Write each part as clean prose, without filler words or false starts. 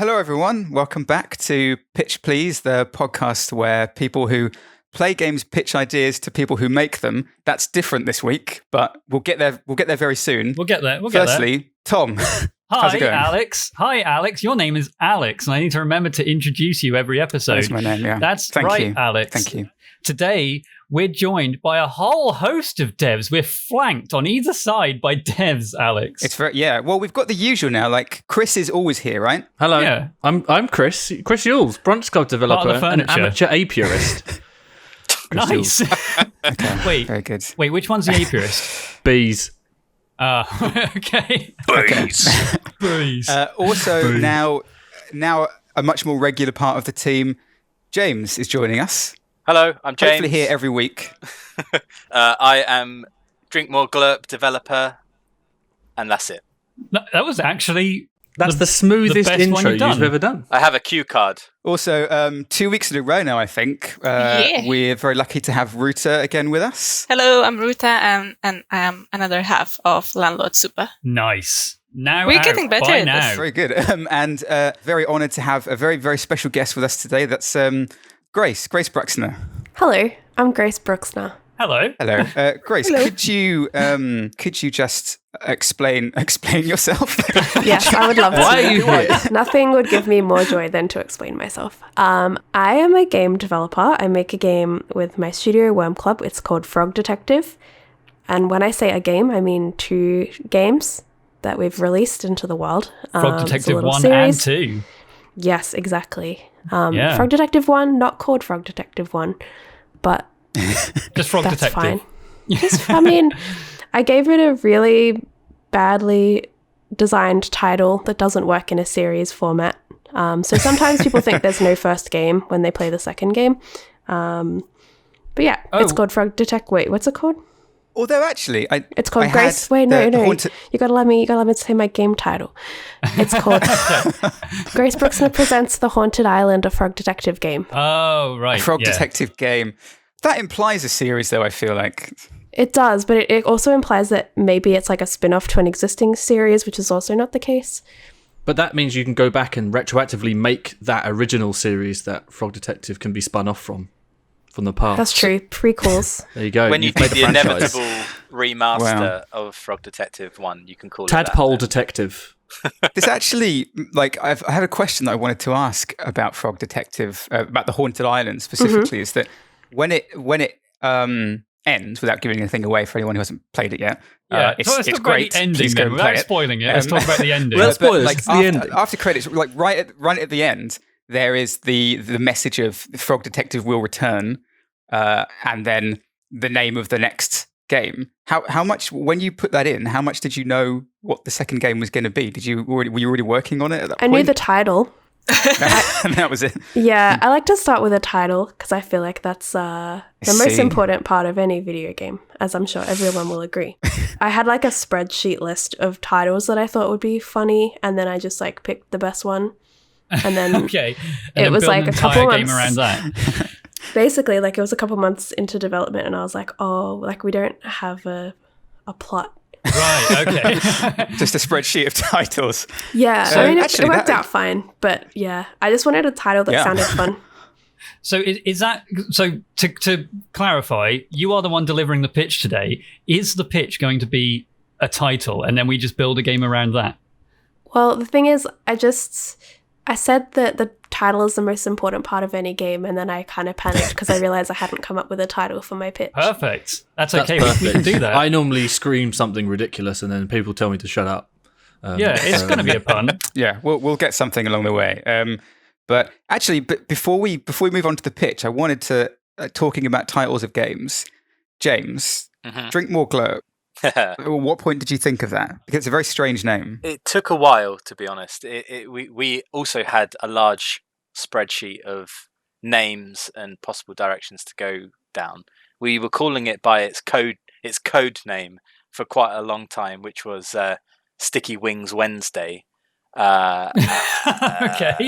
Hello, everyone. Welcome back to Pitch Please, the podcast where people who play games pitch ideas to people who make them. That's different this week, but we'll get there. We'll get there very soon. We'll get there. Firstly, Tom. How's it going? Alex. Hi, Alex. Your name is Alex, and I need to remember to introduce you every episode. That's my name, yeah. Thank you. Alex. Thank you. Today, we're joined by a whole host of devs. We're flanked on either side by devs, Alex. Well, we've got the usual now. Like, Chris is always here, right? Hello. Yeah. I'm Chris Yules, Brunch Club developer and amateur apurist. Nice. Okay. Wait. Very good. Wait, which one's the apurist? Bees. Okay. Bees. Also, now a much more regular part of the team, James is joining us. Hello, I'm James. Hopefully here every week. I am Drink More Glurp developer, and that's it. That was actually... That's the smoothest intro you've ever done. I have a cue card. Also, 2 weeks in a row now, I think. We're very lucky to have Ruta again with us. Hello, I'm Ruta, and I am another half of Landlord Super. Nice. Now we're getting better at now. this. Very good. And very honoured to have a very, very special guest with us today. That's Grace Bruxner. Hello, I'm Grace Bruxner. Hello. Grace, Hello. could you just explain yourself? Yes, I would love to. Why are you here? Nothing would give me more joy than to explain myself. I am a game developer. I make a game with my studio, Worm Club. It's called Frog Detective. And when I say a game, I mean 2 games that we've released into the world. Frog Detective 1 series. and 2. Yes, exactly. Yeah. Frog Detective 1, not called Frog Detective 1, but Just Frog that's Detective. fine. I gave it a really badly designed title that doesn't work in a series format. So sometimes people think there's no first game when they play the second game. But yeah, it's called Frog Detective. Wait, what's it called? Although actually, It's called Grace. Wait, no. You gotta let me say my game title. It's called Grace Bruxner Presents the Haunted Island, a Frog Detective game. Oh, right. Frog Detective game. That implies a series, though, I feel like. It does, but it also implies that maybe it's like a spin-off to an existing series, which is also not the case. But that means you can go back and retroactively make that original series that Frog Detective can be spun off from the past. That's true. Prequels. There you go. When you You've do made the franchise. inevitable remaster of Frog Detective 1, you can call it Tadpole that. Detective. This actually, I had a question that I wanted to ask about Frog Detective, about the Haunted Island specifically, is that when it ends, without giving anything away for anyone who hasn't played it yet, It's it's great. The ending, Please go then, and play without it. spoiling it. Let's talk about the ending. Let's spoil it. It's the after, ending. after credits, like right at the end, there is the message of Frog Detective will return, and then the name of the next game. How much, when you put that in, how much did you know what the second game was going to be? Were you already working on it at that point? I knew the title. And that was it. Yeah, I like to start with a title because I feel like that's the most important part of any video game, as I'm sure everyone will agree. I had like a spreadsheet list of titles that I thought would be funny, and then I just like picked the best one. And then Okay. And it then was build like an a couple entire game months. around that. Basically, like it was a couple months into development, and I was like, oh, like we don't have a plot. Right, okay. Just a spreadsheet of titles. Yeah, So I mean, actually it worked that- out fine, but yeah, I just wanted a title that sounded fun. So is that, so to clarify, you are the one delivering the pitch today. Is the pitch going to be a title and then we just build a game around that? Well, the thing is, I said that the title is the most important part of any game, and then I kind of panicked because I realized I hadn't come up with a title for my pitch. Perfect. That's That's okay. perfect. We can do that. I normally scream something ridiculous and then people tell me to shut up. Yeah, it's going to be a pun. Yeah, we'll get something along the way. But actually, before we move on to the pitch, I wanted to talking about titles of games. James, Drink More Glow. At what point did you think of that? Because it's a very strange name. It took a while, to be honest. We also had a large spreadsheet of names and possible directions to go down. We were calling it by its code name for quite a long time, which was Sticky Wings Wednesday. Okay.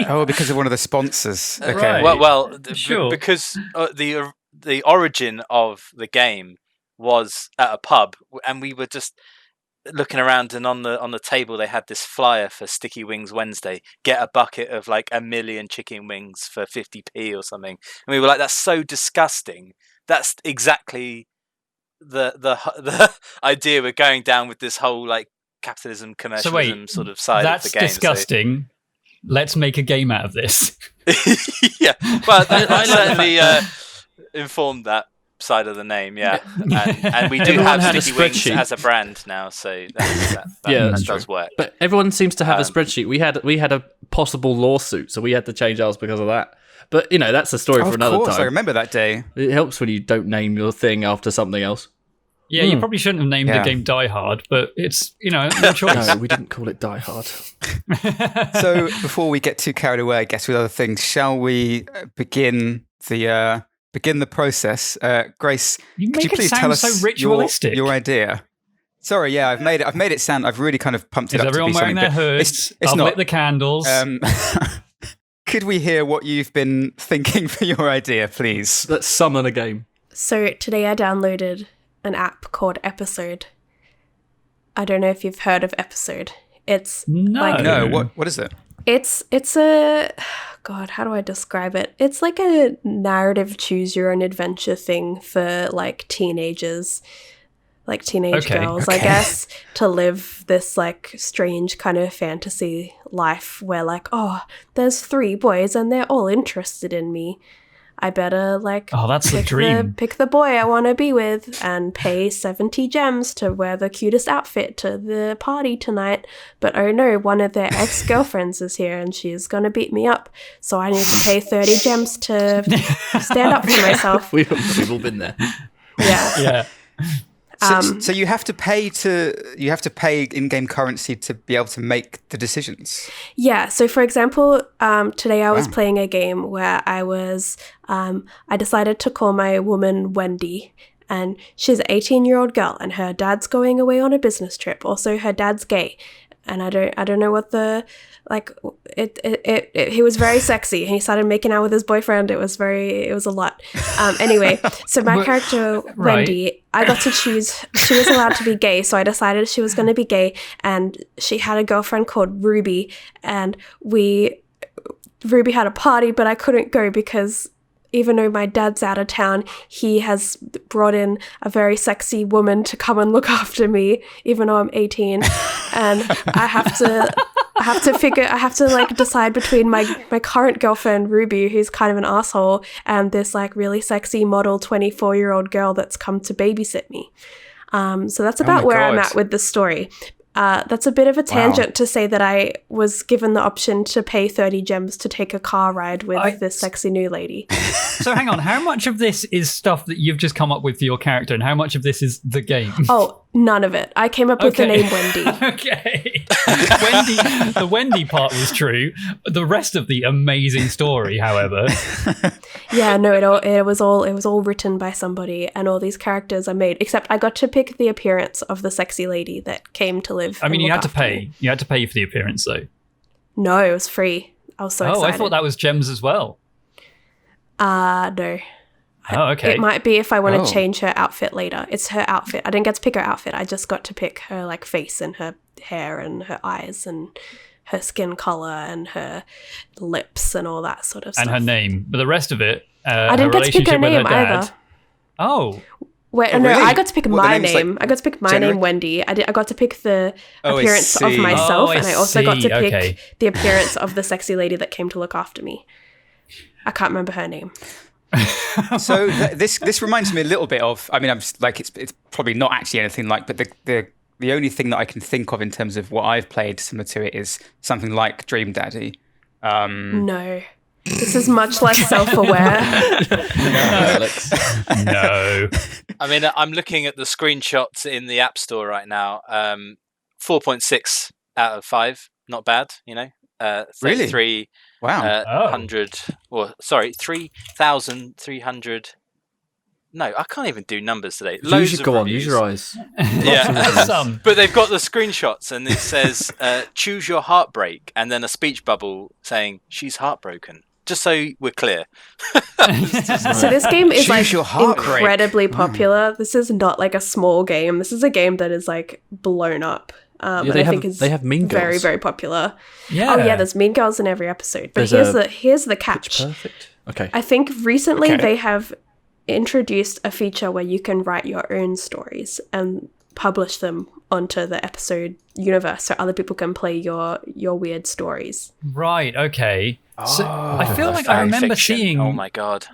Oh, because of one of the sponsors. Okay. Right. Well, Sure. because the origin of the game was at a pub, and we were just looking around, and on the table they had this flyer for Sticky Wings Wednesday. Get a bucket of like 1 million chicken wings for 50p or something. And we were like, that's so disgusting. That's exactly the idea we're going down with this whole like capitalism, commercialism sort of side of the game. That's disgusting. Let's make a game out of this. Yeah, well, I certainly informed that side of the name, yeah. And we do Everyone have had a Sticky Wings spreadsheet. as a brand now, so that that's does work. But everyone seems to have a spreadsheet. We had a possible lawsuit, so we had to change ours because of that. But that's a story for another Of course, time. I remember that day. It helps when you don't name your thing after something else. Yeah, you probably shouldn't have named the game Die Hard, but it's, no choice. No, we didn't call it Die Hard. So before we get too carried away, I guess, with other things, shall we begin the process? Grace, You could you make it please tell sound us so ritualistic. your idea? Sorry, yeah, I've made it sound. I've really kind of pumped it Is up everyone to be wearing something. their but hoods? It's I've not. lit the candles. Could we hear what you've been thinking for your idea, please? Let's summon a game. So today I downloaded an app called Episode. I don't know if you've heard of Episode. It's No, what is it? It's a God, how do I describe it? It's like a narrative choose your own adventure thing for like teenagers, like teenage girls, I guess, to live this like strange kind of fantasy life where like, oh, there's 3 boys and they're all interested in me. I better like that's the dream. Pick the boy I want to be with and pay 70 gems to wear the cutest outfit to the party tonight. But oh no, one of their ex-girlfriends is here and she's going to beat me up. So I need to pay 30 gems to stand up for myself. We've all been there. Yeah. Yeah. So you have to pay in-game currency to be able to make the decisions. Yeah. So for example, today I was playing a game where I decided to call my woman Wendy, and she's an 18-year-old girl and her dad's going away on a business trip. Also, her dad's gay. And I don't know what the, like, he was very sexy. He started making out with his boyfriend. It was a lot. Anyway, so my character, Wendy, I got to choose, she was allowed to be gay. So I decided she was going to be gay. And she had a girlfriend called Ruby. And Ruby had a party, but I couldn't go because even though my dad's out of town, he has brought in a very sexy woman to come and look after me, even though I'm 18. And I have to like decide between my current girlfriend, Ruby, who's kind of an asshole, and this like really sexy model 24-year-old girl that's come to babysit me. So that's about where I'm at with the story. That's a bit of a tangent to say that I was given the option to pay 30 gems to take a car ride with this sexy new lady. So hang on, how much of this is stuff that you've just come up with for your character and how much of this is the game? Oh, none of it. I came up with the name Wendy. Okay. The Wendy part was true. The rest of the amazing story, however. Yeah, no, it was all written by somebody, and all these characters are made, except I got to pick the appearance of the sexy lady that came to live. I mean, and you look had to after pay. me. You had to pay for the appearance, though. No, it was free. I was so excited. I thought that was gems as well. No. Oh, okay. It might be if I want to change her outfit later. It's her outfit. I didn't get to pick her outfit. I just got to pick her like face and her hair and her eyes and her skin color and her lips and all that sort of stuff. And her name. But the rest of it, I didn't get to pick her name either. Oh. Wait, Oh, no, really? I got to pick What, the my name's, name. like, I got to pick my generic? name, Wendy. I got to pick the Oh, I appearance of see. myself, Oh, I and I also got to see. pick Okay. the appearance of the sexy lady that came to look after me. I can't remember her name. So this reminds me a little bit of. I mean, I'm just, like it's probably not actually anything like, but the only thing that I can think of in terms of what I've played similar to it is something like Dream Daddy. No. This is much less self-aware. No. I mean, I'm looking at the screenshots in the App Store right now. 4.6 out of 5, not bad. 33. Wow. 3,300. No, I can't even do numbers today. Use your eyes. Yeah, but they've got the screenshots, and it says "choose your heartbreak," and then a speech bubble saying "she's heartbroken." Just so we're clear. So this game is Choose like your heartbreak. incredibly popular. This is not like a small game. This is a game that is like blown up. And I think is they have Mean Girls. very, very popular. Yeah. Oh yeah, there's Mean Girls in every episode. But There's here's the Pitch catch. Perfect. Okay. I think recently Okay. they have introduced a feature where you can write your own stories and publish them onto the episode universe so other people can play your weird stories. Right. Okay. So I feel like I Fan remember fiction. seeing. Oh my god.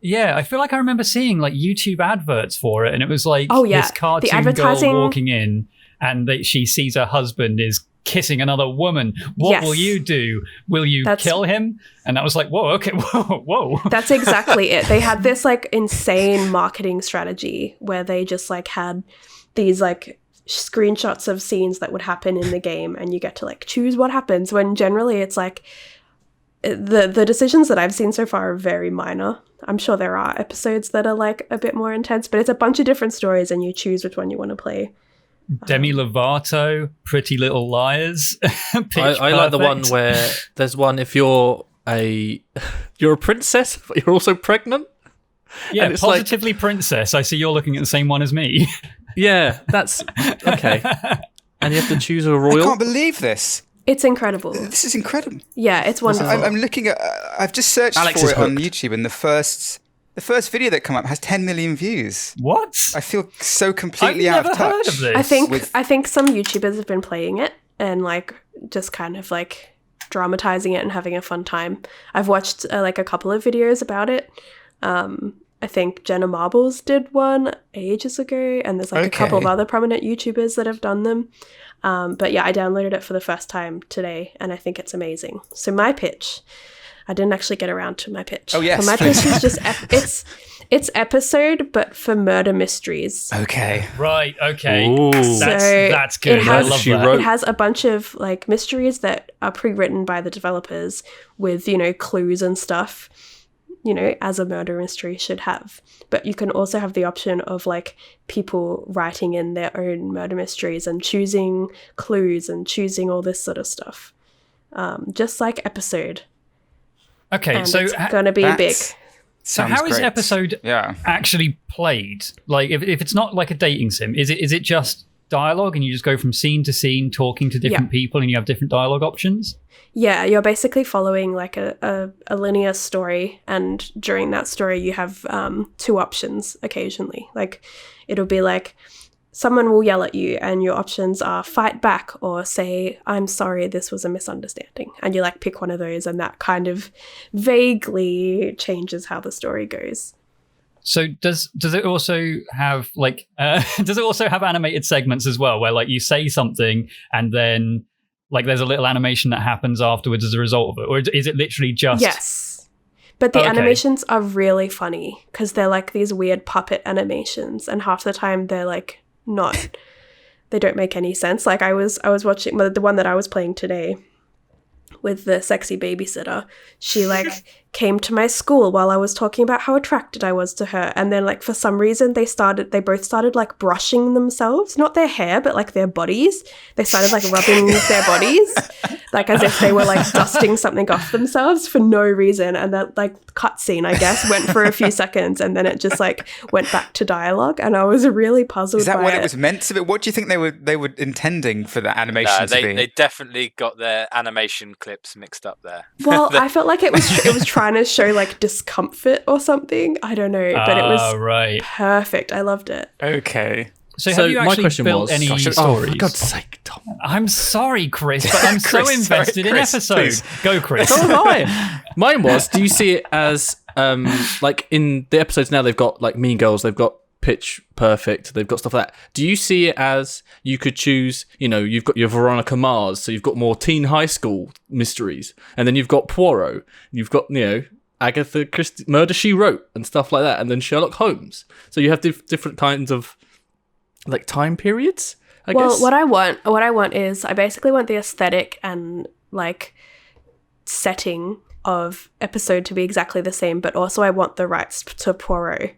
Yeah, I feel like I remember seeing like YouTube adverts for it, and it was like Oh, yeah. this cartoon The advertising- girl walking in, and she sees her husband is kissing another woman. What Yes. will you do? Will you kill him? And I was like, whoa, okay, whoa. That's exactly it. They had this like insane marketing strategy where they just like had these like screenshots of scenes that would happen in the game, and you get to like choose what happens, when generally it's like the decisions that I've seen so far are very minor. I'm sure there are episodes that are like a bit more intense, but it's a bunch of different stories and you choose which one you want to play. Demi Lovato, Pretty Little Liars. Pitch I like the one Perfect. where there's one if you're a princess, but you're also pregnant. Yeah, and it's like- Positively Princess. I see you're looking at the same one as me. Yeah, that's okay. And you have to choose a I royal. can't believe this. It's incredible. This is incredible. Yeah, it's wonderful. I'm looking at. I've just searched Alex for is it on hooked. YouTube, and the first video that come up has 10 million views. What? I feel so I've completely out never of touch. heard of this. I think some YouTubers have been playing it and like just kind of like dramatizing it and having a fun time. I've watched like a couple of videos about it. I think Jenna Marbles did one ages ago, and there's like a couple of Okay. other prominent YouTubers that have done them. But yeah, I downloaded it for the first time today, and I think it's amazing. So my pitch, I didn't actually get around to my pitch. Oh, yes, So my please. pitch is just it's episode, but for murder mysteries. Okay. Right, okay. Ooh. That's good. It I has, love She that. wrote- it has a bunch of like mysteries that are pre-written by the developers with, you know, clues and stuff, you know, as a murder mystery should have. But you can also have the option of like people writing in their own murder mysteries and choosing clues and choosing all this sort of stuff. Just like episode. Okay, And so it's going to be big. So Sounds how is great. episode Yeah. actually played? Like, if it's not like a dating sim, is it just dialogue and you just go from scene to scene talking to different people and you have different dialogue options? Yeah, you're basically following like a linear story, and during that story you have two options occasionally. Like it'll be like someone will yell at you and your options are fight back or say, I'm sorry, this was a misunderstanding. And you like pick one of those, and that kind of vaguely changes how the story goes. So does it also have like does it also have animated segments as well, where like you say something and then like there's a little animation that happens afterwards as a result of it, or is it literally just Yes. But the Okay. animations are really funny because they're like these weird puppet animations, and half the time they're like not, they don't make any sense. Like I was watching the one that I was playing today with the sexy babysitter. She like came to my school while I was talking about how attracted I was to her, and then like for some reason they both started like brushing themselves, not their hair but like their bodies. They started like rubbing their bodies like as if they were like dusting something off themselves for no reason, and that like cutscene I guess went for a few seconds and then it just like went back to dialogue, and I was really puzzled Is that by what it was meant to be? What do you think they were intending for the animation No, to be? they definitely got their animation clips mixed up there. Well, I felt like it was trying to show like discomfort or something. I don't know, but it was right. perfect. I loved it. Okay. So, So have you my actually question built was- any Oh, stories? for God's sake, Tom. I'm sorry, Chris, but I'm so Chris, sorry, invested in Chris, episode. please. Go, Chris. So am I. Mine was, do you see it as like in the episodes now they've got like Mean Girls, they've got Pitch Perfect, they've got stuff like that. Do you see it as you could choose, you know, you've got your Veronica Mars, so you've got more teen high school mysteries, and then you've got Poirot, you've got, you know, Agatha Christie, Murder, She Wrote, and stuff like that, and then Sherlock Holmes. So you have different kinds of like time periods, I Well, guess. what I want is I basically want the aesthetic and like setting of episode to be exactly the same, but also I want the rights to Poirot.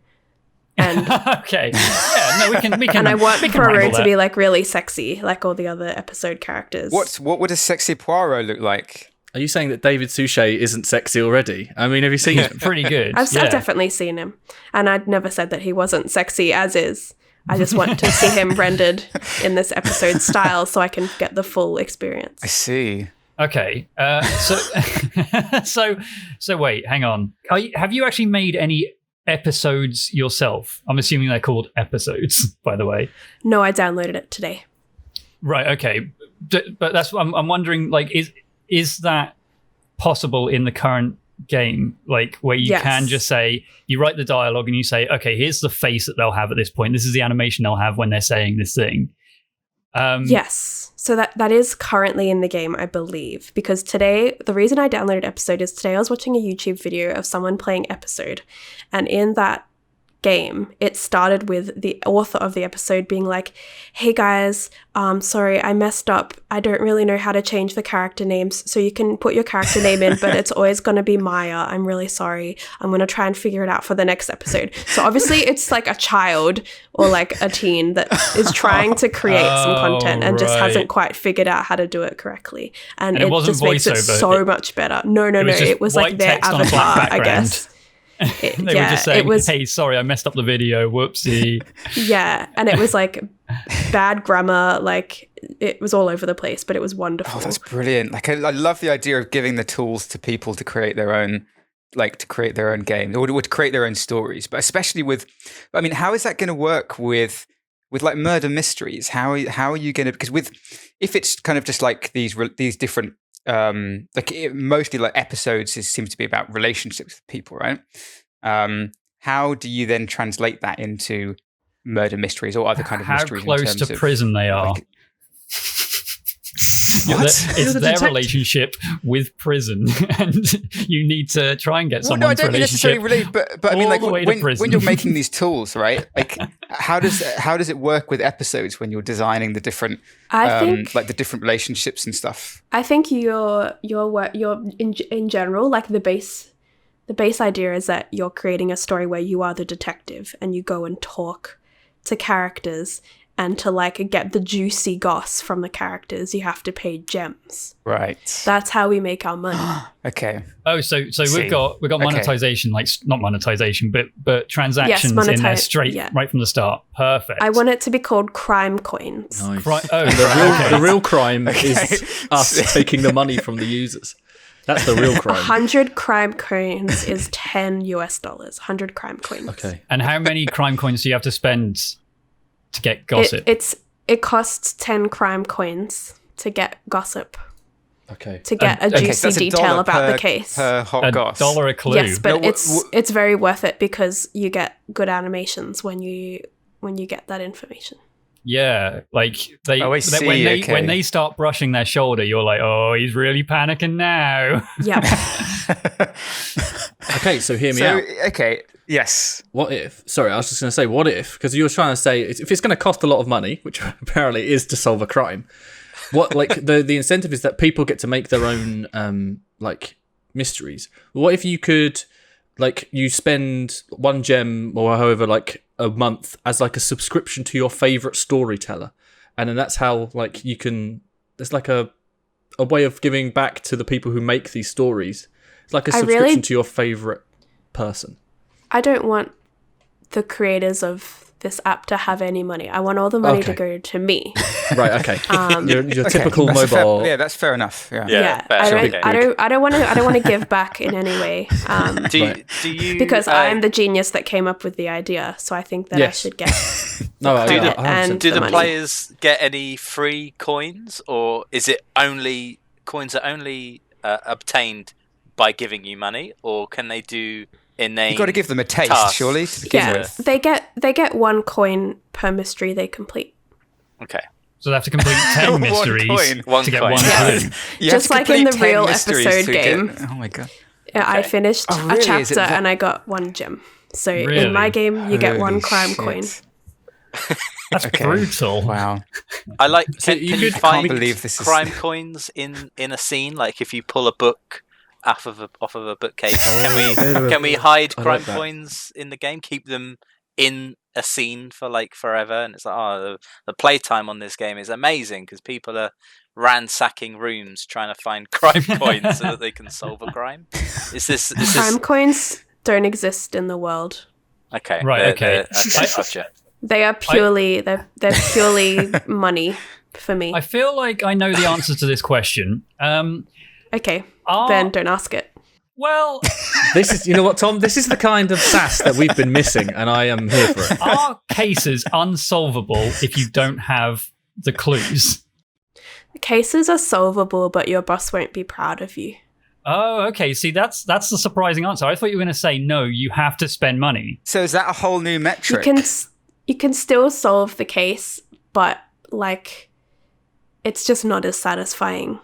And Okay. Yeah, no, we can and I want we can wrangle Poirot to that. be like really sexy, like all the other episode characters. What would a sexy Poirot look like? Are you saying that David Suchet isn't sexy already? I mean, have you seen him? Pretty good. I've definitely seen him, and I'd never said that he wasn't sexy as is. I just want to see him rendered in this episode style so I can get the full experience. I see. Okay, so wait, hang on. Have you actually made any episodes yourself? I'm assuming they're called episodes, by the way. No, I downloaded it today. Right. Okay, but that's what I'm wondering. Like, is that possible in the current game? Like, where you can just say, you write the dialogue and you say, okay, here's the face that they'll have at this point. This is the animation they'll have when they're saying this thing. Yes. So that is currently in the game, I believe, because today, the reason I downloaded Episode is today I was watching a YouTube video of someone playing Episode, and in that game, it started with the author of the episode being like, hey guys, sorry, I messed up. I don't really know how to change the character names, so you can put your character name in, but it's always going to be Maya. I'm really sorry. I'm going to try and figure it out for the next episode. So obviously it's like a child or like a teen that is trying to create some content and just hasn't quite figured out how to do it correctly. And it just makes it so much better. No. It was like their avatar, I guess. They were just saying, hey, sorry, I messed up the video, whoopsie. Yeah, and it was like bad grammar, like it was all over the place, but it was wonderful. Oh, that's brilliant. Like I love the idea of giving the tools to people to create their own, like to create their own games or to create their own stories, but especially with, I mean, how is that going to work with like murder mysteries? How are you going to, because if it's kind of just like these different mostly like episodes seems to be about relationships with people, right? How do you then translate that into murder mysteries or other kind of mysteries? How close to prison they are? Like, what? It's their relationship with prison, and you need to try and get someone's I don't relationship. necessarily relate, but I mean, like when you're making these tools, right? Like, how does it work with episodes when you're designing the different, I think, like the different relationships and stuff? I think your in general, like the base idea is that you're creating a story where you are the detective and you go and talk to characters. And to like get the juicy goss from the characters, you have to pay gems. Right. That's how we make our money. Okay. Oh, so we've got monetization, like not monetization, but transactions in there straight right from the start. Perfect. I want it to be called crime coins. Nice. The real crime is us taking the money from the users. That's the real crime. 100 crime coins is $10 US. 100 crime coins. Okay. And how many crime coins do you have to spend to get gossip? It costs 10 crime coins to get gossip. Okay. To get a juicy detail about the case. Per hot goss. $1 a clue. Yes, but it's very worth it because you get good animations when you get that information. Yeah, like when they start brushing their shoulder, you're like, oh, he's really panicking now. Yeah. Okay, so hear me out. Okay, yes. What if? Sorry, I was just going to say, what if? Because you were trying to say if it's going to cost a lot of money, which apparently is to solve a crime. What like the incentive is that people get to make their own like mysteries. What if you could like you spend 1 gem or however like a month as like a subscription to your favorite storyteller, and then that's how like you can. There's like a way of giving back to the people who make these stories. It's like a subscription to your favorite person. I don't want the creators of this app to have any money. I want all the money to go to me. Right. Okay. Your typical mobile. That's fair enough. Yeah. I don't want to give back in any way. Do you? Because I'm the genius that came up with the idea, so I think that I should get. Do the players get any free coins, or is it only coins are only obtained by giving you money, or can they do inane? You've got to give them a taste, tasks? surely. To begin with. They get 1 coin per mystery they complete. Okay. So they have to complete 10 mysteries to get 1 coin. Just like in the real episode game. Oh my god. I finished a chapter and I got 1 gem. So in my game, you get 1 crime coin. That's brutal. Wow. I like. So Can you you could find believe this is crime coins in a scene? Like if you pull a book off of a bookcase, can we hide crime coins in the game? Keep them in a scene for like forever, and it's like, oh, the playtime on this game is amazing because people are ransacking rooms trying to find crime coins so that they can solve a crime. Is this Crime coins don't exist in the world. okay? Right, okay. Gotcha. They are purely they're purely money for me. I feel like I know the answer to this question. Okay, then don't ask it. Well, This is, you know what, Tom? This is the kind of sass that we've been missing, and I am here for it. are cases unsolvable if you don't have the clues? Cases are solvable, but your boss won't be proud of you. Oh, okay. See, that's the surprising answer. I thought you were going to say no. You have to spend money. So is that a whole new metric? You can still solve the case, but like it's just not as satisfying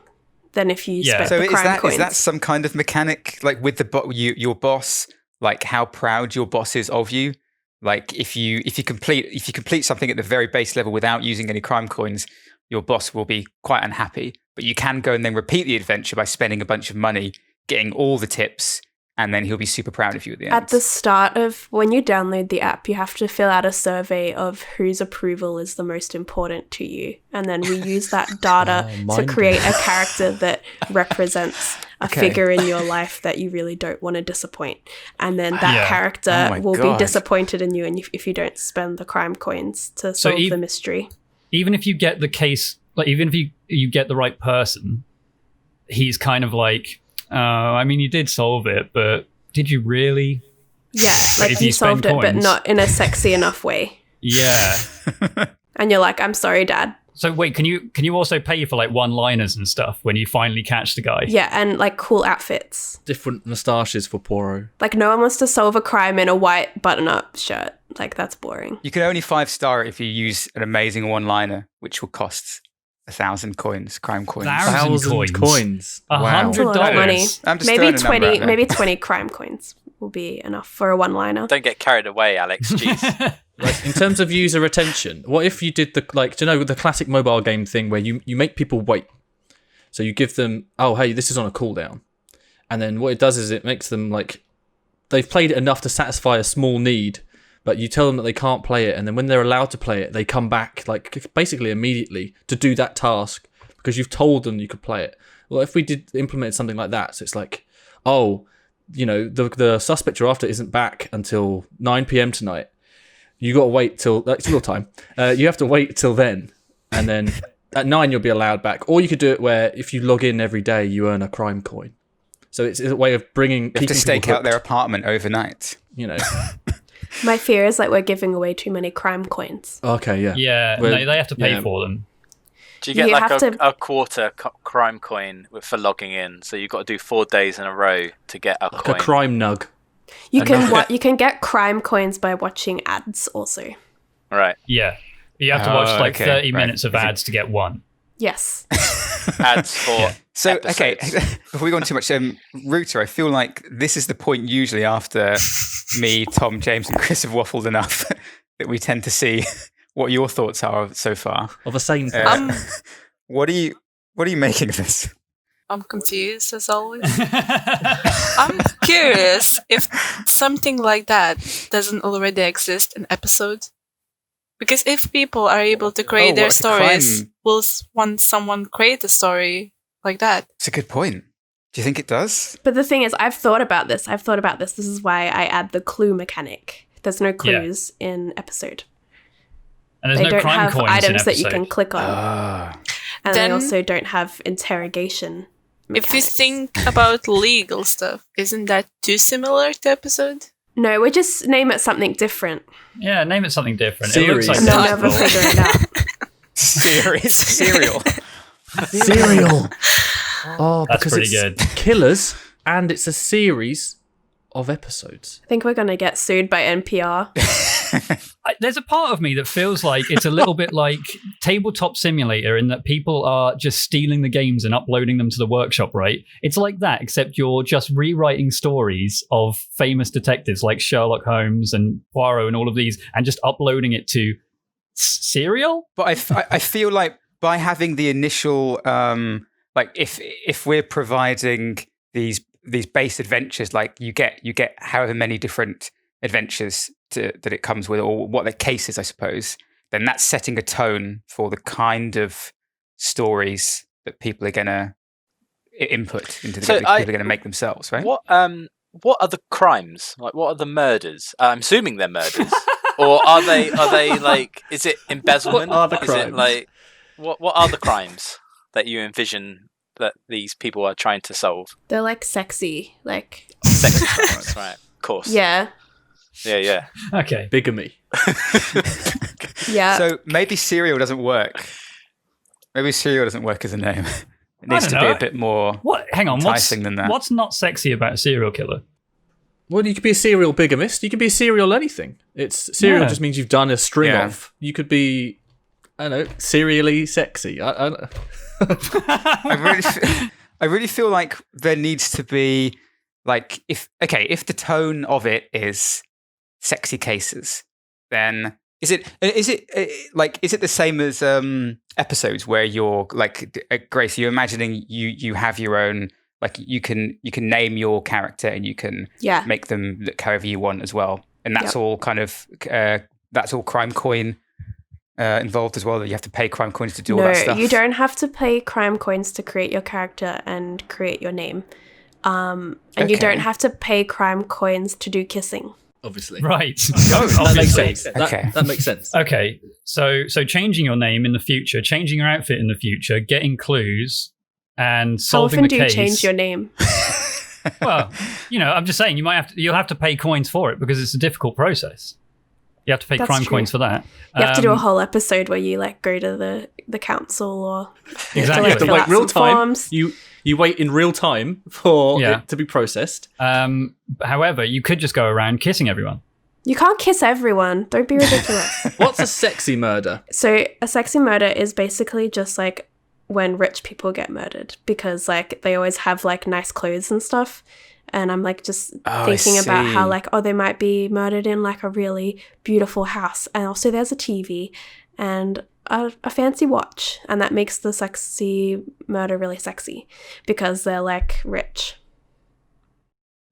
than if you spent So the crime coins. is that some kind of mechanic, like with your boss, like how proud your boss is of you? Like if you complete something at the very base level without using any crime coins, your boss will be quite unhappy. But you can go and then repeat the adventure by spending a bunch of money, getting all the tips, and then he'll be super proud of you at the end. At the start of when you download the app, you have to fill out a survey of whose approval is the most important to you. And then we use that data to create a character that represents a figure in your life that you really don't want to disappoint. And then that character will be disappointed in you if you don't spend the crime coins to solve the mystery. Even if you get the case, like even if you get the right person, he's kind of like, I mean, you did solve it, but did you really? Yeah, like you solved it, but not in a sexy enough way. Yeah. And you're like, I'm sorry, Dad. So wait, can you also pay for like one-liners and stuff when you finally catch the guy? Yeah, and like cool outfits. Different moustaches for Poirot. Like no one wants to solve a crime in a white button-up shirt. Like that's boring. You can only 5-star it if you use an amazing one-liner, which will cost 1,000 coins, crime coins. 1,000 coins. Wow. That's a lot of money. I'm just maybe throwing a number out 20. there. Maybe 20 crime coins will be enough for a one-liner. Don't get carried away, Alex. Jeez. Right. In terms of user retention, what if you did the classic mobile game thing where you make people wait? So you give them, oh, hey, this is on a cooldown. And then what it does is it makes them like, they've played it enough to satisfy a small need, but you tell them that they can't play it. And then when they're allowed to play it, they come back like basically immediately to do that task because you've told them you could play it. Well, if we did implement something like that, so it's like, oh, you know, the suspect you're after isn't back until 9 p.m. tonight. You got to wait till it's real time. You have to wait till then, and then at 9 you'll be allowed back. Or you could do it where if you log in every day, you earn a crime coin. So it's a way of bringing. You have to stake out their apartment overnight. You know. My fear is like we're giving away too many crime coins. Okay, yeah. Yeah, Well, they have to pay for them. Do you get You like have a quarter crime coin for logging in? So you've got to do 4 days in a row to get a Like coin. a crime nug. You can get crime coins by watching ads also. Right. Yeah. You have to watch like 30 right. minutes of ads to get one. Yes. Ads for So, episodes. okay, before we go on too much, Rooter, I feel like this is the point usually after me, Tom, James, and Chris have waffled enough that we tend to see what your thoughts are so far. Of a sane person. What are you making of this? I'm confused as always. I'm curious if something like that doesn't already exist in episodes. Because if people are able to create their like a stories, crime. will someone create a story like that? It's a good point. Do you think it does? But the thing is, I've thought about this. This is why I add the clue mechanic. There's no clues in episode. And there's They no don't crime have coins in items that you episode. can click on. And Then- they also don't have interrogation If you mechanics. think about legal stuff, isn't that too similar to episode? No, we just name it something different. Yeah, name it something different. Series. It looks like And they'll Deadpool. never figure it out. Cereal. Cereal. Oh, That's because pretty it's good. killers and it's a series of episodes. I think we're going to get sued by NPR. There's a part of me that feels like it's a little bit like Tabletop Simulator in that people are just stealing the games and uploading them to the workshop, right? It's like that, except you're just rewriting stories of famous detectives like Sherlock Holmes and Poirot and all of these and just uploading it to Serial? But I feel like by having the initial, like if we're providing these base adventures, like you get however many different adventures that it comes with, or what the case is, I suppose, then that's setting a tone for the kind of stories that people are going to input into the game, that people are going to make themselves, right? What are the crimes? Like, what are the murders? I'm assuming they're murders, or are they like? Is it embezzlement? What are the Is crimes? it like what are the crimes that you envision that these people are trying to solve? They're like sexy, like Sexy crimes, right? Of course. yeah. Okay. Bigamy. Yeah. So maybe serial doesn't work. Maybe serial doesn't work as a name. It needs to don't be know. a bit more What? Hang on. enticing than that. What's not sexy about a serial killer? Well, you could be a serial bigamist. You could be a serial anything. Serial Yeah. just means you've done a string Yeah. of. You could be, I don't know, serially sexy. I I really feel like there needs to be like if the tone of it is sexy cases, then is it the same as episodes where you're like Grace, you're imagining you have your own, like you can name your character and you can Yeah. make them look however you want as well, and that's Yep. all kind of that's all crime coin involved as well, that you have to pay crime coins to do all that stuff. You don't have to pay crime coins to create your character and create your name. And you Okay. don't have to pay crime coins to do kissing. obviously. Right. That makes Obviously. sense. Okay. That makes sense. Okay. So changing your name in the future, changing your outfit in the future, getting clues, and How solving often the do you case. change your name? Well, I'm just saying you'll have to pay coins for it because it's a difficult process. You have to pay That's crime true. coins for that. You have to do a whole episode where you like go to the council or Exactly. You have to fill wait out real some time. forms. You wait in real time for Yeah. it to be processed. However, you could just go around kissing everyone. You can't kiss everyone. Don't be ridiculous. What's a sexy murder? So a sexy murder is basically just like when rich people get murdered because like they always have like nice clothes and stuff. And I'm like just thinking about how like, they might be murdered in like a really beautiful house. And also there's a TV and a fancy watch. And that makes the sexy murder really sexy because they're like rich.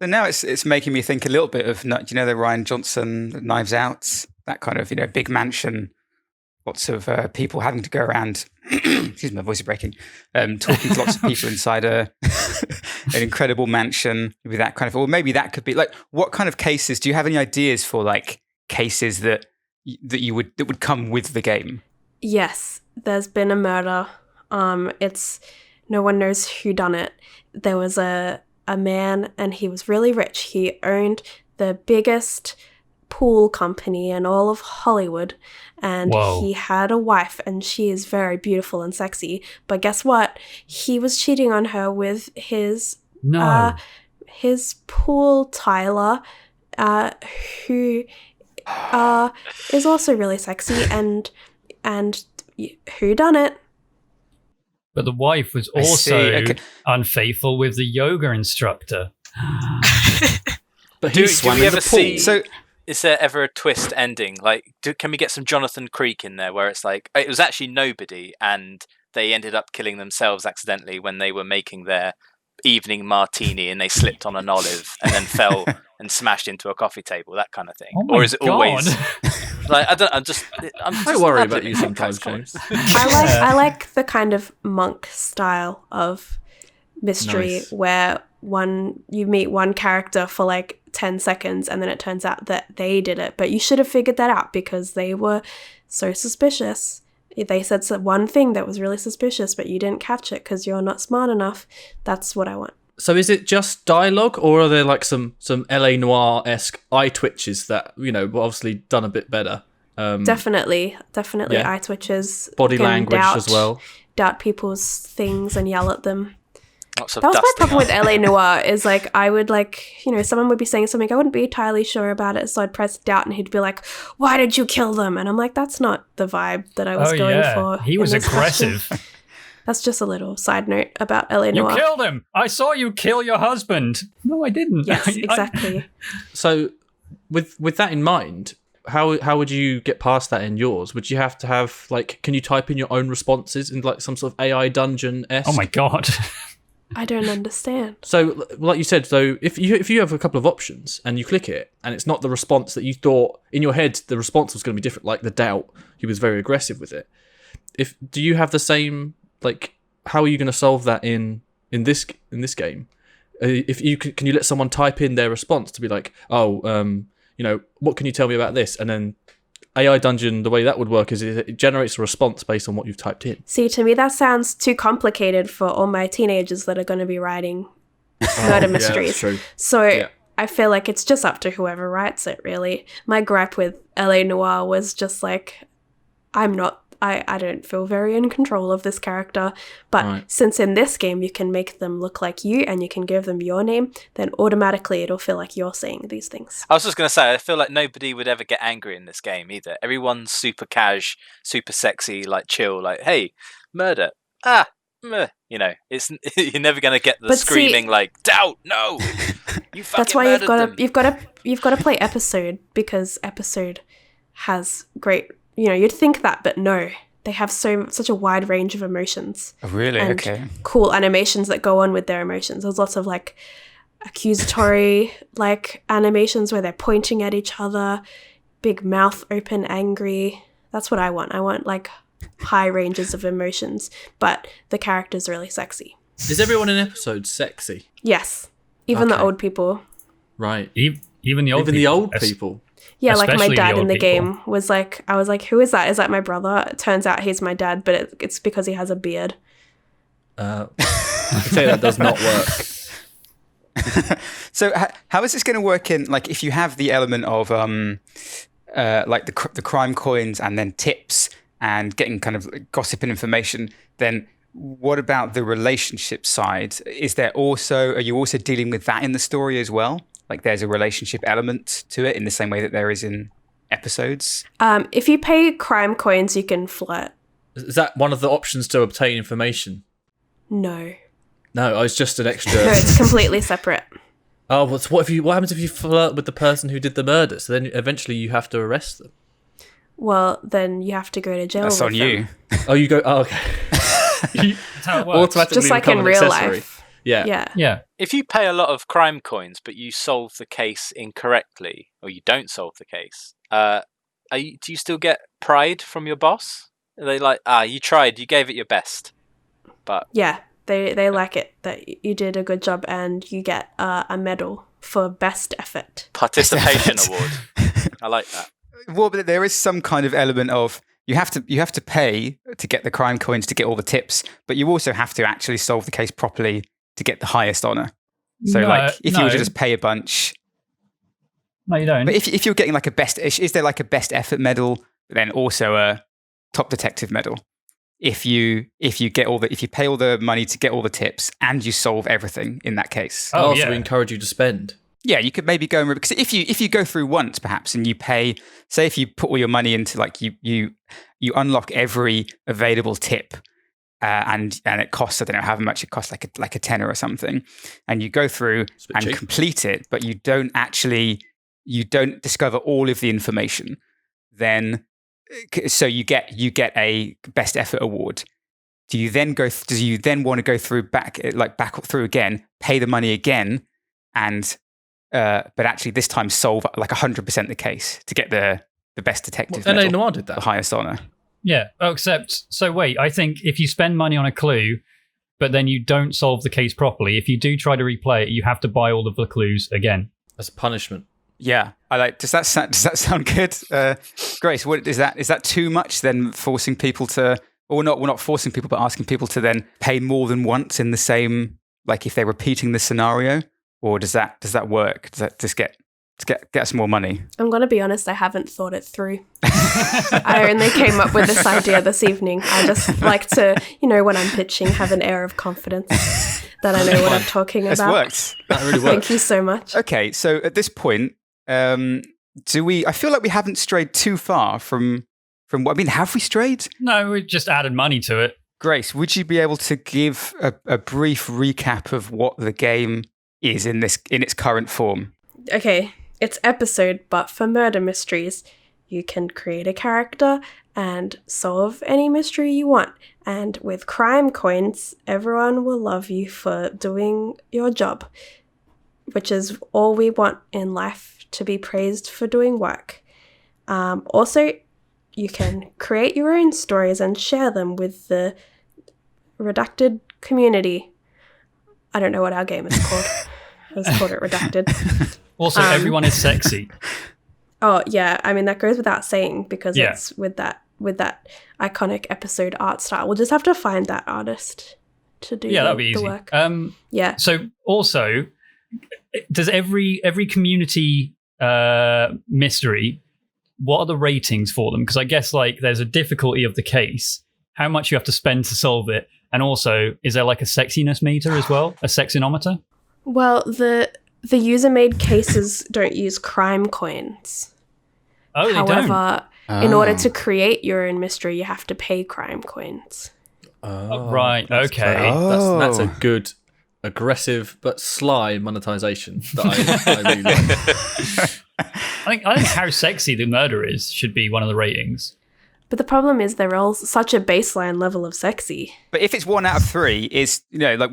So now it's making me think a little bit of, do you know the Rian Johnson Knives Out? That kind of, big mansion, lots of people having to go around, excuse me, my voice is breaking, talking to lots of people inside an incredible mansion, maybe that kind of, or maybe that could be like, what kind of cases, do you have any ideas for like cases that would come with the game? Yes, there's been a murder. It's no one knows who done it. There was a man and he was really rich. He owned the biggest pool company in all of Hollywood and Whoa. he had a wife and she is very beautiful and sexy. But guess what? He was cheating on her with his his pool Tyler, who is also really sexy and who done it? But the wife was I see, also okay. unfaithful with the yoga instructor. But Do he swam we in ever the pool. see? So Is there ever a twist ending? Like, can we get some Jonathan Creek in there, where it's like it was actually nobody, and they ended up killing themselves accidentally when they were making their evening martini, and they slipped on an olive and then fell and smashed into a coffee table, that kind of thing? Oh my Or is it always God. like I'm just I worry about you sometimes, James. James. I like the kind of monk style of mystery Nice. where you meet one character for like 10 seconds and then it turns out that they did it, but you should have figured that out because they were so suspicious. They said one thing that was really suspicious, but you didn't catch it because you're not smart enough. That's what I want. So is it just dialogue, or are there like some LA Noire-esque eye twitches that were obviously done a bit better? Definitely yeah. eye twitches. Body You can language as well. Doubt people's things and yell at them. Lots of That was my dusting problem with up. LA Noire is like I would someone would be saying something I wouldn't be entirely sure about it, so I'd press doubt and he'd be like, "Why did you kill them?" And I'm like, that's not the vibe that I was going for. He was in this question. aggressive. That's just a little side note about LA You Noire. killed him. I saw you kill your husband. No, I didn't. Yes, exactly. So with that in mind, how would you get past that in yours? Would you have to have can you type in your own responses in like some sort of AI dungeon-esque? Oh my God. I don't understand. So, like you said, so if you have a couple of options and you click it and it's not the response that you thought in your head, the response was going to be different. Like the doubt, he was very aggressive with it. Do you have the same, like, how are you going to solve that in this game? If you can you let someone type in their response to be like, what can you tell me about this? And then AI Dungeon, the way that would work is it generates a response based on what you've typed in. See, to me, that sounds too complicated for all my teenagers that are going to be writing murder mysteries. Yeah, that's true. So I feel like it's just up to whoever writes it, really. My gripe with LA Noire was just like, I don't feel very in control of this character. But since in this game you can make them look like you and you can give them your name, then automatically it'll feel like you're saying these things. I was just going to say, I feel like nobody would ever get angry in this game either. Everyone's super cash, super sexy, like chill, like, hey, murder. It's you're never going to get the screaming like, doubt, no. You fucking That's why murdered you've got to play Episode, because Episode has great, you'd think that, but no. They have such a wide range of emotions. Oh, really? And okay. cool animations that go on with their emotions. There's lots of like accusatory like animations where they're pointing at each other, big mouth open, angry. That's what I want. I want like high ranges of emotions, but the character's really sexy. Is everyone in Episode sexy? Yes. Even the Okay. old people. Right. Even the old Even people. the old people. Yeah, like my Especially the dad old in the people. game was like, I was like, who is that? Is that my brother? It turns out he's my dad, but it's because he has a beard. I can say that does not work. So how is this going to work in, like, if you have the element of like the crime coins and then tips and getting kind of gossip and information, then what about the relationship side? Are you also dealing with that in the story as well? Like there's a relationship element to it in the same way that there is in Episodes? If you pay crime coins, you can flirt. Is that one of the options to obtain information? No. No, it's just an extra. No, it's completely separate. Oh, what happens if you flirt with the person who did the murder? So then eventually you have to arrest them. Well, then you have to go to jail. That's with on them. you. Oh, you go. Oh, okay. That's how it works. Automatically Just like become in an real accessory. life. Yeah. Yeah. Yeah. If you pay a lot of crime coins, but you solve the case incorrectly, or you don't solve the case, do you still get pride from your boss? Are they like, you tried, you gave it your best, but Yeah. They like it that you did a good job, and you get a medal for best effort. participation Best award. I like that. Well, but there is some kind of element of you have to pay to get the crime coins to get all the tips, but you also have to actually solve the case properly to get the highest honor. So, if you were to just pay a bunch, No, you don't. but if you're getting like is there like a best effort medal, but then also a top detective medal? If you pay all the money to get all the tips and you solve everything in that case. Oh, So yeah. we encourage you to spend. Yeah, you could maybe go and because if you go through once perhaps and you pay, say if you put all your money into like you unlock every available tip, and it costs, I don't know how much it costs, like a tenner or something, and you go through It's a bit and cheap. complete it, but you don't discover all of the information, then so you get a best effort award. Do you then want to go through back through again, pay the money again, and but actually this time solve like 100% the case to get the best detective LA medal, Noire did that. the highest honor? Yeah. Oh, so wait, I think if you spend money on a clue, but then you don't solve the case properly, if you do try to replay it, you have to buy all of the clues again. As a punishment. Yeah, I like. Does that sound good, Grace? What is that? Is that too much? Then forcing people to, or not? We're not forcing people, but asking people to then pay more than once in the same, like if they're repeating the scenario, or does that work? Does that just get us more money? I'm going to be honest, I haven't thought it through. I only came up with this idea this evening. I just like to, when I'm pitching, have an air of confidence that I know what I'm talking It's about. worked. That really works. Thank you so much. Okay, so at this point, I feel like we haven't strayed too far from what, I mean, have we strayed? No, we just added money to it. Grace, would you be able to give a brief recap of what the game is in its current form? Okay, it's Episode, but for murder mysteries. you can create a character and solve any mystery you want. And with crime coins, everyone will love you for doing your job, which is all we want in life, to be praised for doing work. Also, you can create your own stories and share them with the redacted community. I don't know what our game is called. I just called it Redacted. Also, everyone is sexy. Oh yeah, I mean that goes without saying because Yeah. it's with that iconic episode art style. We'll just have to find that artist to do Yeah, that'd be the easy. work. Yeah. So also, does every community mystery, what are the ratings for them? Because I guess like there's a difficulty of the case, how much you have to spend to solve it, and also is there like a sexiness meter as well, a sexinometer? Well, the user-made cases don't use crime coins. Oh, they don't. However, in order to create your own mystery, you have to pay crime coins. Right. That's Okay. clever. That's a good, aggressive but sly monetization that I really like. I think how sexy the murder is should be one of the ratings. But the problem is they're all such a baseline level of sexy. But if it's 1 out of 3, is like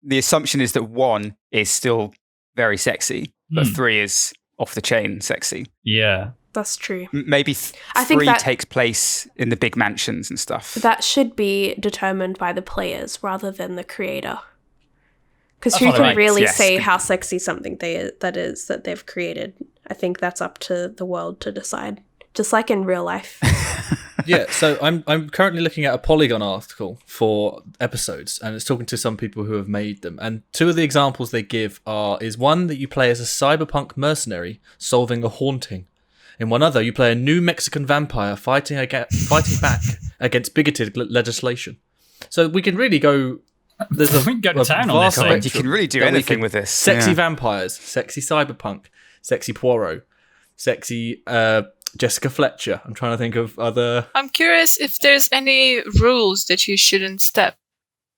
the assumption is that 1 is still very sexy, but 3 is off the chain sexy. Yeah. That's true. Maybe I think 3 that- takes place in the big mansions and stuff. That should be determined by the players rather than the creator. Because That's who what I can meant, really yes. say how sexy something that they've created? I think that's up to the world to decide. Just like in real life. Yeah, so I'm currently looking at a Polygon article for episodes, and it's talking to some people who have made them. And 2 of the examples they give is one that you play as a cyberpunk mercenary solving a haunting. In one other, you play a new Mexican vampire fighting back against bigoted legislation. So we can really go. There's We can go to town on this, vast I think. You can really do that we anything could- with this. Sexy yeah. vampires, sexy cyberpunk, sexy Poirot, sexy Jessica Fletcher. I'm trying to think of other. I'm curious if there's any rules that you shouldn't step.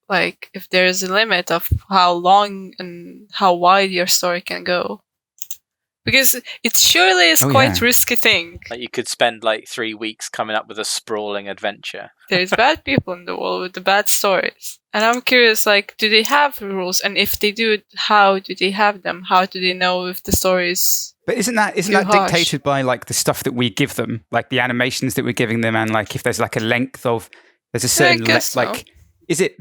Like, if there's a limit of how long and how wide your story can go. Because it surely is Oh, quite yeah. risky thing. Like you could spend like 3 weeks coming up with a sprawling adventure. There's bad people in the world with the bad stories. And I'm curious, like, do they have rules? And if they do, how do they have them? How do they know if the story is... But isn't that Too harsh. dictated by like the stuff that we give them, like the animations that we're giving them, and like if there's like a length of there's a certain guess so. like is it?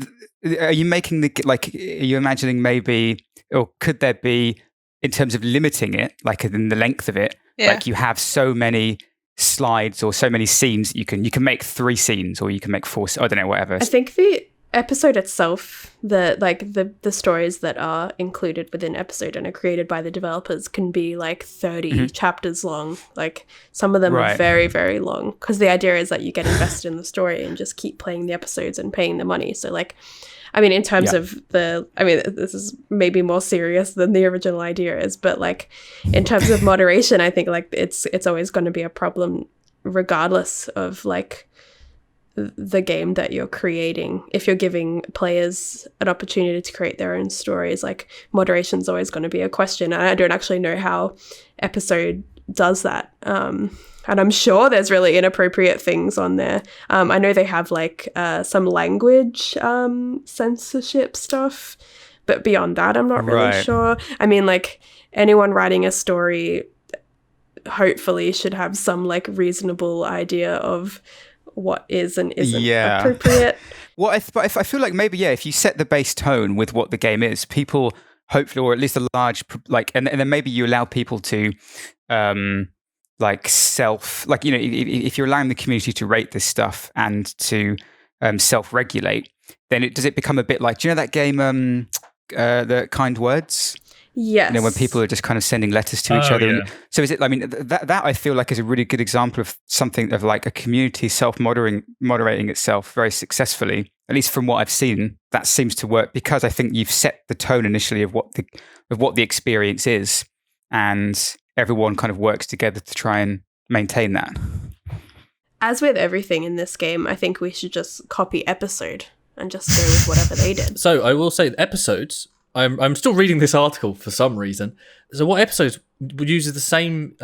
Are you making the like? Are you imagining maybe, or could there be in terms of limiting it, like in the length of it? Yeah. Like you have so many slides or so many scenes that you can make 3 scenes or you can make 4. I don't know, whatever. I think the episode itself, the stories that are included within episode and are created by the developers can be like 30 chapters long. Like some of them are Right. very, very long because the idea is that you get invested in the story and just keep playing the episodes and paying the money. So like, I mean, in terms Yeah. of this is maybe more serious than the original idea is, but like in terms of moderation, I think like it's always going to be a problem regardless of like the game that you're creating. If you're giving players an opportunity to create their own stories, like moderation's always going to be a question. And I don't actually know how episode does that. And I'm sure there's really inappropriate things on there. I know they have like some language censorship stuff, but beyond that, I'm not really Right. sure. I mean, like anyone writing a story hopefully should have some like reasonable idea of what is and isn't Yeah. appropriate. Well, but I feel like maybe, yeah, if you set the base tone with what the game is, people hopefully, or at least a large, like, and then maybe you allow people to, like like, you know, if you're allowing the community to rate this stuff and to self-regulate, then does it become a bit like, do you know that game, the Kind Words? Yes. You know, when people are just kind of sending letters to each Oh, other. yeah. So is it, I mean, that I feel like is a really good example of something of like a community moderating itself very successfully, at least from what I've seen. That seems to work because I think you've set the tone initially of what the experience is, and everyone kind of works together to try and maintain that. As with everything in this game, I think we should just copy episode and just go with whatever they did. So I will say episodes. I'm still reading this article for some reason. So what episodes uses the same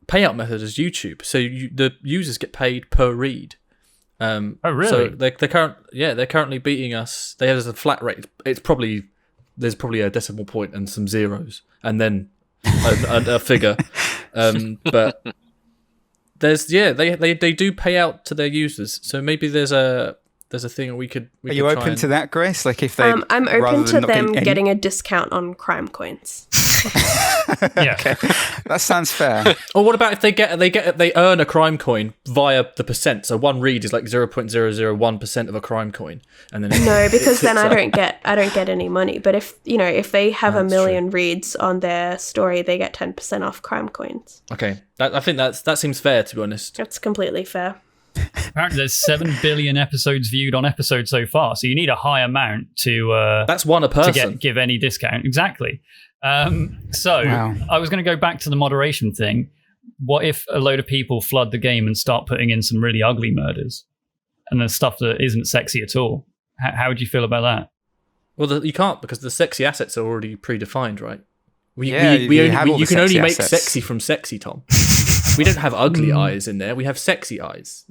payout method as YouTube. So the users get paid per read. Oh, really? So they're currently beating us. They have a flat rate. There's probably a decimal point and some zeros, and then a figure. But they do pay out to their users. So maybe there's a thing we could. Are you open to that, Grace? Like if they, I'm open to them any... getting a discount on crime coins. Yeah, okay. That sounds fair. Or what about if they earn a crime coin via the percent? So one read is like 0.001% of a crime coin, and then No, because then I don't get any money. But if they have a million reads on their story, they get 10% off crime coins. Okay, I think that seems fair, to be honest. That's completely fair. apparently there's 7 billion episodes viewed on episode so far, so you need a high amount to that's one a person to give any discount. Exactly. So Wow. I was going to go back to the moderation thing. What if a load of people flood the game and start putting in some really ugly murders and then stuff that isn't sexy at all? How would you feel about that? Well, you can't, because the sexy assets are already predefined, right? You can only make assets. sexy from sexy, Tom. We don't have ugly eyes in there. We have sexy eyes.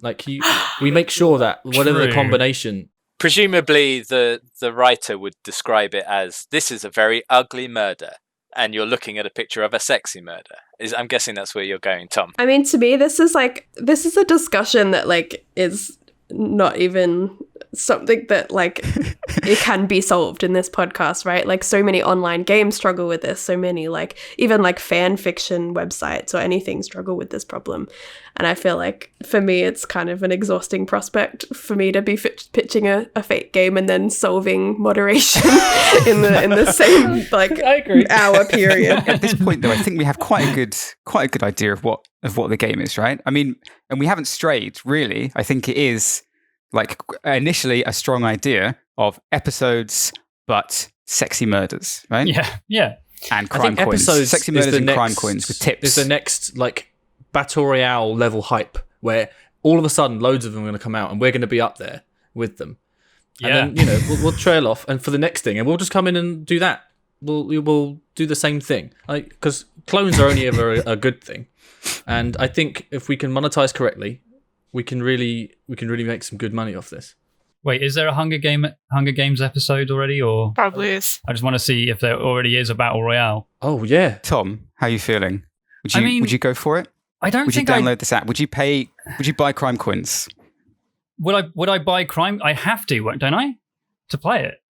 We make sure that whatever the True. combination. Presumably, the writer would describe it as, this is a very ugly murder, and you're looking at a picture of a sexy murder. I'm guessing that's where you're going, Tom. I mean, to me, this is a discussion that is not even something that it can be solved in this podcast, right? Like, so many online games struggle with this. So many even fan fiction websites or anything struggle with this problem. And I feel like for me, it's kind of an exhausting prospect for me to be pitching a fake game and then solving moderation in the same I agree. hour period. At this point, though, I think we have quite a good idea of what the game is, right? I mean, and we haven't strayed really. I think it is initially a strong idea of episodes, but sexy murders, right? Yeah. And crime coins, sexy murders and crime coins with tips. Is the next Battle Royale level hype where all of a sudden loads of them are going to come out and we're going to be up there with them. Yeah. And then we'll trail off and for the next thing, and we'll just come in and do that. We'll do the same thing, because clones are only ever a good thing. And I think if we can monetize correctly, we can really make some good money off this. Wait, is there a Hunger Games episode already, or Probably is. I just want to see if there already is a battle royale. Oh yeah, Tom, how are you feeling? I mean, would you go for it? I don't Would you think download this app? Would you buy crime coins? Would I buy crime? I have to, don't I, to play it?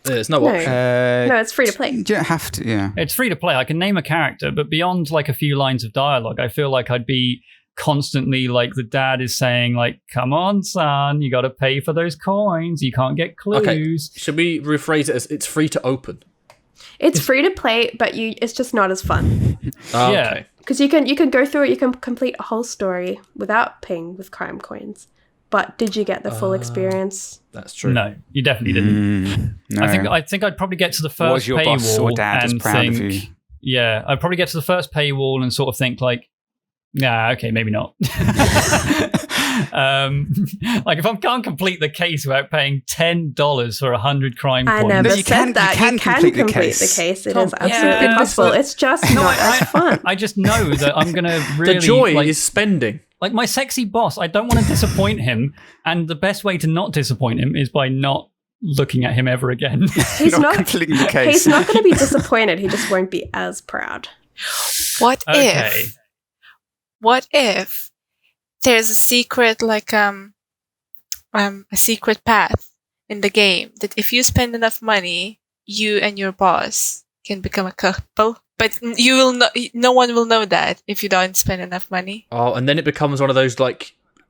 there's no No. option. No, it's free to play. You don't have to, yeah. It's free to play. I can name a character, but beyond a few lines of dialogue, I feel like I'd be constantly the dad is saying come on, son, you got to pay for those coins. You can't get clues. Okay, should we rephrase it as it's free to open? It's free to play, but it's just not as fun. Oh, Yeah. okay. Because you can go through it, you can complete a whole story without paying with crime coins. But did you get the full experience? That's true. No, you definitely didn't. No. I think I'd probably get to the first Was your paywall boss or dad as and proud think, of you? yeah, I'd probably get to the first paywall and sort of think nah, okay, maybe not. If I can't complete the case without paying $10 for 100 crime I coins. never No, you said can- that. you can complete the case. the case. It Tom, is absolutely yeah, possible. but- It's just not as fun. I just know that I'm going to really... The joy is spending. my sexy boss, I don't want to disappoint him, and the best way to not disappoint him is by not looking at him ever again. He's Not not. completing the case. He's not going to be disappointed. He just won't be as proud. What Okay. if there's a secret a secret path in the game that if you spend enough money, you and your boss can become a couple, but you will no one will know that if you don't spend enough money. Oh, and then it becomes one of those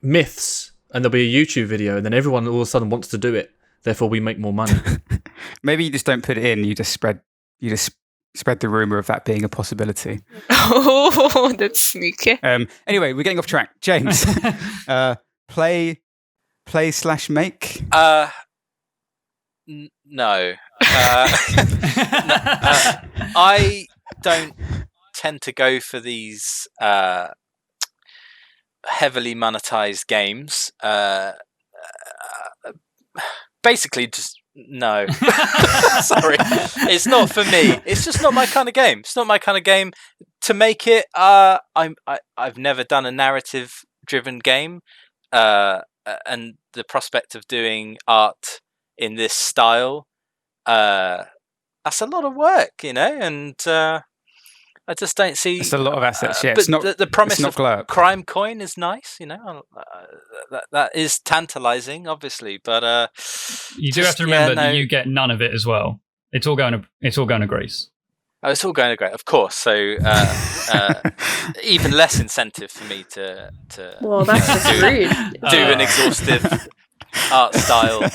myths, and there'll be a YouTube video, and then everyone all of a sudden wants to do it. Therefore, we make more money. Maybe you just don't put it in. You just spread the rumor of that being a possibility. Oh, that's sneaky. Anyway, we're getting off track. James, play/make. No. I don't tend to go for these heavily monetized games. Basically, just No. Sorry. It's not for me. It's just not my kind of game. It's not my kind of game. To make it, I've never done a narrative-driven game, and the prospect of doing art in this style, that's a lot of work, and I just don't see. It's a lot of assets. Yeah, but it's not. the promise it's not of Glurp. crime coin is nice. That is tantalizing, obviously, but You do have to remember that you get none of it as well. It's all going to Grace. Oh, it's all going to great, of course. So even less incentive for me to Well, that's just rude. do an exhaustive art style.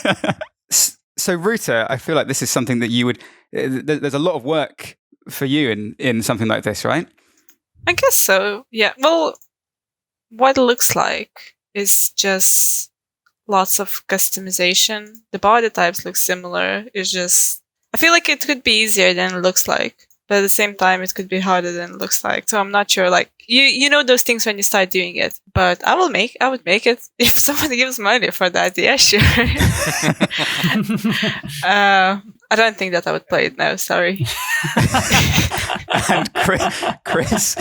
So, Ruta, I feel like this is something that you would. There's a lot of work for you in something like this, right? I guess so. Yeah. Well, what it looks like is just lots of customization. The body types look similar. It's just I feel like it could be easier than it looks like, but at the same time, it could be harder than it looks like. So I'm not sure. Like you know those things when you start doing it. But I would make it if somebody gives money for that. Yeah, sure. I don't think that I would play it now. Sorry. And Chris.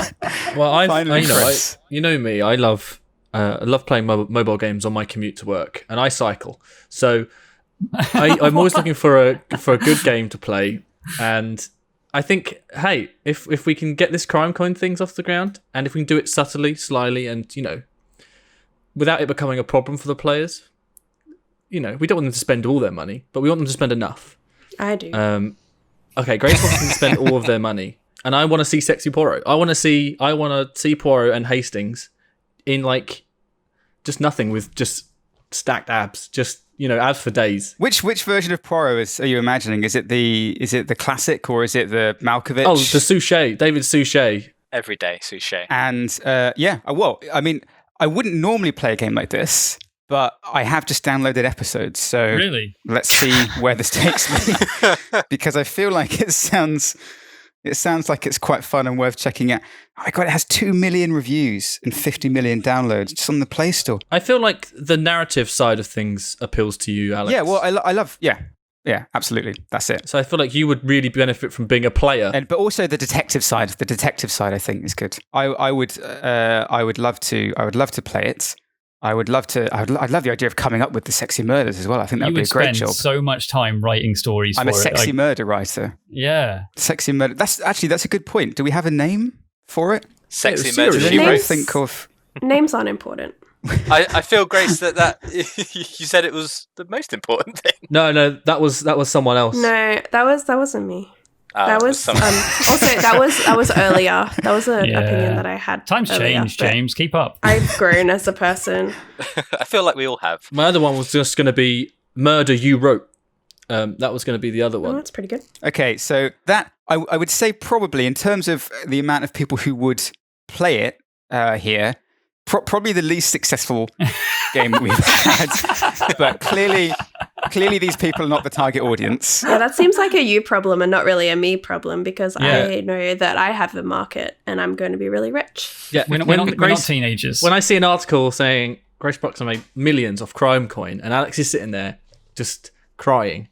Well, Chris. you know me. I love playing mobile games on my commute to work, and I cycle. So I'm always looking for a good game to play, and I think, hey, if we can get this crime coin things off the ground, and if we can do it subtly, slyly, and without it becoming a problem for the players, we don't want them to spend all their money, but we want them to spend enough. I do. Okay, Grace wants them to spend all of their money, and I want to see sexy Poirot. I want to see Poirot and Hastings in just nothing with just stacked abs, just abs for days. Which version of Poirot are you imagining? Is it the classic or is it the Malkovich? Oh, the Suchet, David Suchet. Everyday Suchet. And well, I mean, I wouldn't normally play a game like this, but I have just downloaded episodes, so Really? Let's see where this takes me. Because I feel like it sounds like it's quite fun and worth checking out. Oh my God, it has 2 million reviews and 50 million downloads just on the Play Store. I feel like the narrative side of things appeals to you, Alex. Yeah, well, I love, yeah, absolutely. That's it. So I feel like you would really benefit from being a player. But also the detective side. The detective side, I think, is good. I would love to play it. I'd love the idea of coming up with the sexy murders as well. I think that would be a great job. You would spend so much time writing stories I'm for a sexy it. murder writer. Yeah. Sexy murder. That's a good point. Do we have a name for it? Sexy Yeah, murder. Did anyone think of... Names aren't important. I feel, Grace, that you said it was the most important thing. No, that was someone else. No, that wasn't me. Oh, That was also that was earlier. That was an opinion that I had. Times earlier, change, but James. Keep up. I've grown as a person. I feel like we all have. My other one was just going to be Murder You Wrote. That was going to be the other Oh, one. that's pretty good. Okay, so that I would say probably in terms of the amount of people who would play it here, probably the least successful game we've had. But clearly these people are not the target audience. Yeah, that seems like a you problem and not really a me problem because I know that I have a market and I'm going to be really rich. Yeah, We're not teenagers. When I see an article saying Grace Bruxner made millions off crime coin and Alex is sitting there just crying,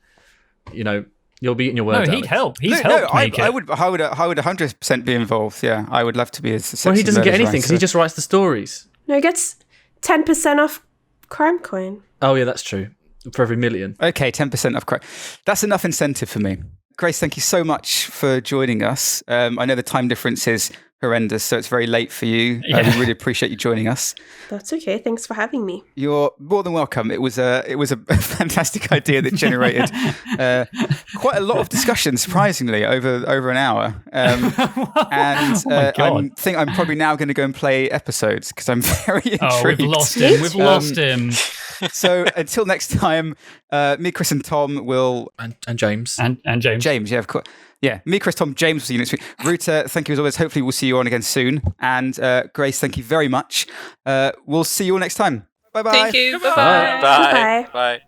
you'll be eating your words. No, he'd Alex. help. He's No, helped make it. I would 100% be involved. Yeah, I would love to be a sexy Well, he doesn't get murders anything because writer. he just writes the stories. No, it gets 10% off crime coin. Oh yeah, that's true. For every million. Okay, 10% off credit. That's enough incentive for me. Grace, thank you so much for joining us. I know the time difference is horrendous, so it's very late for you. Yeah. We really appreciate you joining us. That's okay. Thanks for having me. You're more than welcome. It was a fantastic idea that generated quite a lot of discussion, surprisingly, over an hour. And my God. I'm probably now going to go and play episodes because I'm very intrigued. Oh, we've lost him. We've lost him. So until next time, me, Chris, and Tom will And James. And James. James, yeah, of course. Yeah, me, Chris, Tom, James will see you next week. Ruta, thank you as always. Hopefully we'll see you on again soon. And Grace, thank you very much. We'll see you all next time. Bye-bye. Thank you. Bye. Bye-bye. Bye. Bye. Bye.